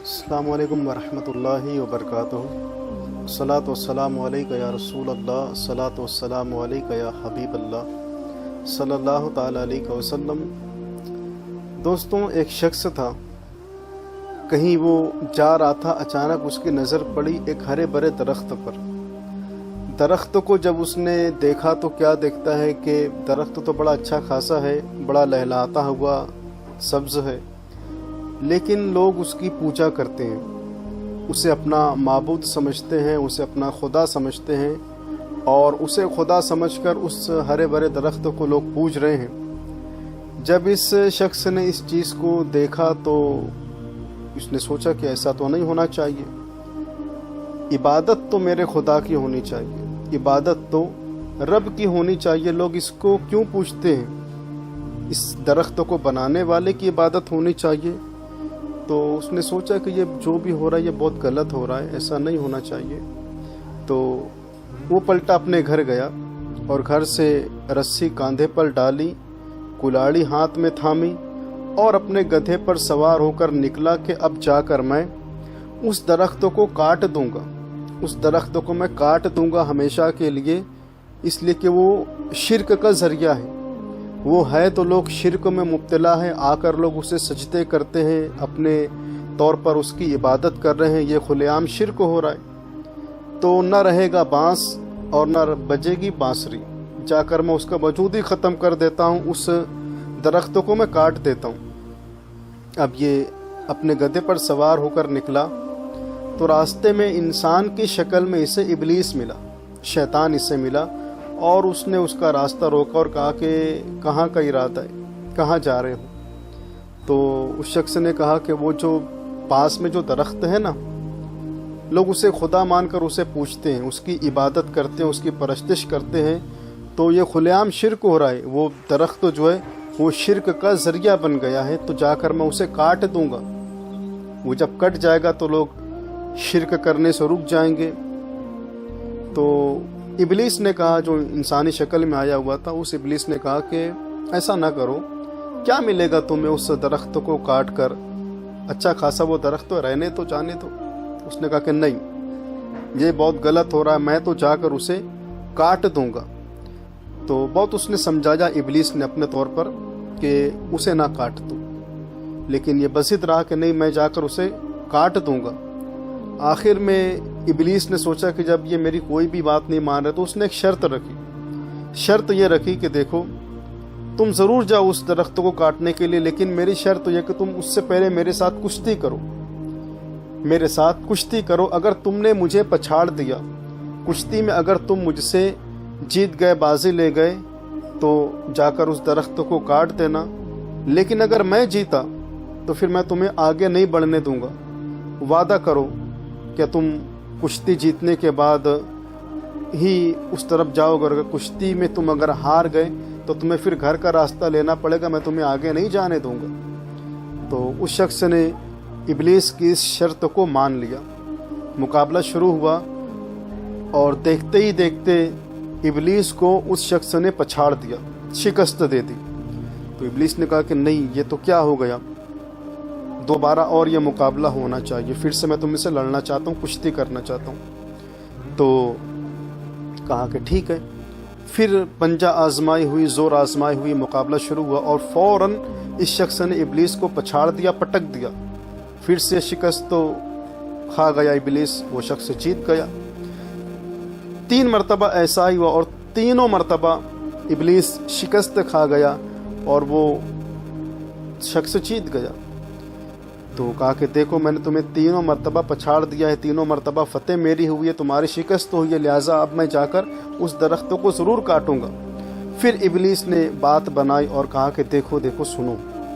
السلام علیکم ورحمۃ اللہ وبرکاتہ۔ الصلاۃ والسلام علیک یا رسول اللہ، الصلاۃ والسلام علیک یا حبیب اللہ صلی اللہ تعالیٰ علیہ وسلم۔ دوستوں، ایک شخص تھا، کہیں وہ جا رہا تھا، اچانک اس کی نظر پڑی ایک ہرے بھرے درخت پر۔ درخت کو جب اس نے دیکھا تو کیا دیکھتا ہے کہ درخت تو بڑا اچھا خاصا ہے، بڑا لہلاتا ہوا سبز ہے، لیکن لوگ اس کی پوجا کرتے ہیں، اسے اپنا معبود سمجھتے ہیں، اسے اپنا خدا سمجھتے ہیں، اور اسے خدا سمجھ کر اس ہرے بھرے درخت کو لوگ پوج رہے ہیں۔ جب اس شخص نے اس چیز کو دیکھا تو اس نے سوچا کہ ایسا تو نہیں ہونا چاہیے، عبادت تو میرے خدا کی ہونی چاہیے، عبادت تو رب کی ہونی چاہیے، لوگ اس کو کیوں پوچھتے ہیں؟ اس درخت کو بنانے والے کی عبادت ہونی چاہیے۔ تو اس نے سوچا کہ یہ جو بھی ہو رہا ہے یہ بہت غلط ہو رہا ہے، ایسا نہیں ہونا چاہیے۔ تو وہ پلٹا اپنے گھر گیا اور گھر سے رسی کاندھے پر ڈالی، کلاڑی ہاتھ میں تھامی اور اپنے گدھے پر سوار ہو کر نکلا کہ اب جا کر میں اس درخت کو کاٹ دوں گا، اس درخت کو میں کاٹ دوں گا ہمیشہ کے لیے، اس لیے کہ وہ شرک کا ذریعہ ہے، وہ ہے تو لوگ شرک میں مبتلا ہے، آ کر لوگ اسے سجدے کرتے ہیں، اپنے طور پر اس کی عبادت کر رہے ہیں، یہ کھلے عام شرک ہو رہا ہے۔ تو نہ رہے گا بانس اور نہ بجے گی بانسری، جا کر میں اس کا وجود ہی ختم کر دیتا ہوں، اس درخت کو میں کاٹ دیتا ہوں۔ اب یہ اپنے گدھے پر سوار ہو کر نکلا تو راستے میں انسان کی شکل میں اسے ابلیس ملا، شیطان اسے ملا، اور اس نے اس کا راستہ روکا اور کہا کہ کہاں کا ارادہ ہے، کہاں جا رہے ہو؟ تو اس شخص نے کہا کہ وہ جو پاس میں جو درخت ہے نا، لوگ اسے خدا مان کر اسے پوجتے ہیں، اس کی عبادت کرتے ہیں، اس کی پرستش کرتے ہیں، تو یہ کھلے عام شرک ہو رہا ہے، وہ درخت جو ہے وہ شرک کا ذریعہ بن گیا ہے، تو جا کر میں اسے کاٹ دوں گا، وہ جب کٹ جائے گا تو لوگ شرک کرنے سے رک جائیں گے۔ تو ابلیس نے کہا، جو انسانی شکل میں آیا ہوا تھا، اس ابلیس نے کہا کہ ایسا نہ کرو، کیا ملے گا تمہیں اس درخت کو کاٹ کر؟ اچھا خاصا وہ درخت تو رہنے تو جانے دو۔ اس نے کہا کہ نہیں، یہ بہت غلط ہو رہا ہے، میں تو جا کر اسے کاٹ دوں گا۔ تو بہت اس نے سمجھایا ابلیس نے اپنے طور پر کہ اسے نہ کاٹ دو، لیکن یہ بضد رہا کہ نہیں، میں جا کر اسے کاٹ دوں گا۔ آخر میں ابلیس نے سوچا کہ جب یہ میری کوئی بھی بات نہیں مان رہے، تو اس نے ایک شرط رکھی۔ شرط یہ رکھی کہ دیکھو، تم ضرور جاؤ اس درخت کو کاٹنے کے لیے، لیکن میری شرط یہ کہ تم اس سے پہلے میرے ساتھ کشتی کرو، میرے ساتھ کشتی کرو۔ اگر تم نے مجھے پچھاڑ دیا کشتی میں، اگر تم مجھ سے جیت گئے، بازی لے گئے، تو جا کر اس درخت کو کاٹ دینا، لیکن اگر میں جیتا تو پھر میں تمہیں آگے نہیں بڑھنے دوں گا۔ وعدہ کرو کہ تم کشتی جیتنے کے بعد ہی اس طرف جاؤ گے، اگر کشتی میں تم اگر ہار گئے تو تمہیں پھر گھر کا راستہ لینا پڑے گا، میں تمہیں آگے نہیں جانے دوں گا۔ تو اس شخص نے ابلیس کی اس شرط کو مان لیا، مقابلہ شروع ہوا، اور دیکھتے ہی دیکھتے ابلیس کو اس شخص نے پچھاڑ دیا، شکست دے دی۔ تو ابلیس نے کہا کہ نہیں، یہ تو کیا ہو گیا، دوبارہ اور یہ مقابلہ ہونا چاہیے، پھر سے میں تم سے لڑنا چاہتا ہوں، کشتی کرنا چاہتا ہوں۔ تو کہا کہ ٹھیک ہے۔ پھر پنجہ آزمائی ہوئی، زور آزمائی ہوئی، مقابلہ شروع ہوا، اور فوراً اس شخص نے ابلیس کو پچھاڑ دیا، پٹک دیا۔ پھر سے شکست تو کھا گیا ابلیس، وہ شخص جیت گیا۔ 3 مرتبہ ایسا ہی ہوا، اور تینوں مرتبہ ابلیس شکست کھا گیا اور وہ شخص جیت گیا۔ تو کہا کہ دیکھو، میں نے تمہیں 3 مرتبہ پچھاڑ دیا ہے، 3 مرتبہ فتح میری ہوئی ہے، تمہاری شکست ہوئی ہے، لہٰذا اب میں جا کر اس درخت کو ضرور کاٹوں گا۔ پھر ابلیس نے بات بنائی اور کہا کہ دیکھو سنو،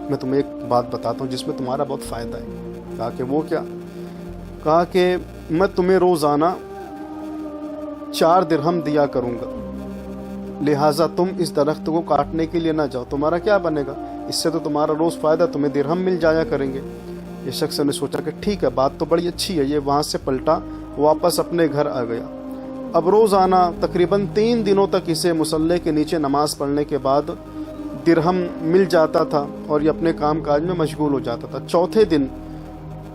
میں تمہیں ایک بات بتاتا ہوں جس میں تمہارا بہت فائدہ ہے۔ کہا کہ وہ کیا؟ کہا کہ میں تمہیں روزانہ 4 درہم دیا کروں گا، لہٰذا تم اس درخت کو کاٹنے کے لیے نہ جاؤ، تمہارا کیا بنے گا، اس سے تو تمہارا روز فائدہ، تمہیں درہم مل جایا کریں گے۔ یہ شخص نے سوچا کہ ٹھیک ہے، بات تو بڑی اچھی ہے، یہ وہاں سے پلٹا، واپس اپنے گھر آ گیا۔ اب روزانہ تقریباً 3 دنوں تک اسے مصلی کے نیچے نماز پڑھنے کے بعد درہم مل جاتا تھا اور یہ اپنے کام کاج میں مشغول ہو جاتا تھا۔ چوتھے دن